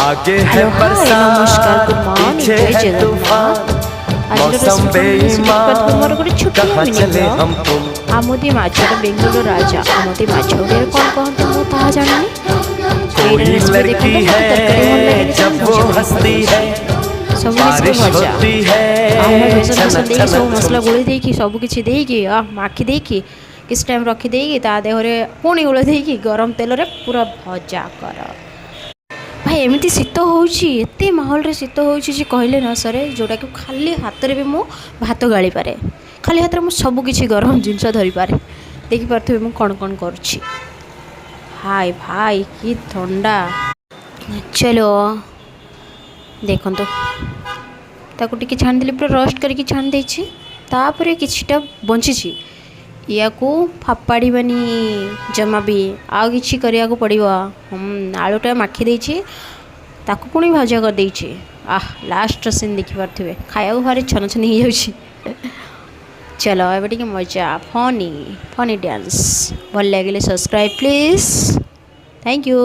आगे है hello hi बरसात नमस्कार गुड मॉर्निंग पीछे जय है तूफान जगन्नाथ आज मौसम बेईमान कहाँ चले हम तुम आमुदी माछर बेंगलुरु राजा आमुदी माछ ओडिया कौन कहते मु ताहा जानिनी कोई लड़की है जब वो हंसती है बारिश होती है छनक सब छनक मसला गोली देकी सब किछि देकी माखी देकी किस टाइम रखी देकी ता देहरे पुणी गोली देकी गरम तेल रे पूरा भजा कर भाई एमती शीत होते माहौल रे शीत होची कहले न सरे जोटा कि खाली हाथ रे भी मु भात गाली पारे खाली हाथ रे मु सब किछि गरम जिनस धरि पारे देखि पारथबे मु कोन कोन करछि हाय भाई कि ठंडा चलो देखो तो ताको टिके छान देली पूरा रोस्ट करके छान देछि तापरे किछटा बंची या को फापाड़ीबानी जमा भी आउ किछि करिया को पड़िबा आलूटा माखी देछि ताको पुणी भजा कर देछि लास्ट सीन देखि पारथिबे खाया को भारी छन छन ही जाउछि चलो एबे टिके मजा फनी फनी डांस भल लागिले सब्सक्राइब प्लीज थैंक यू।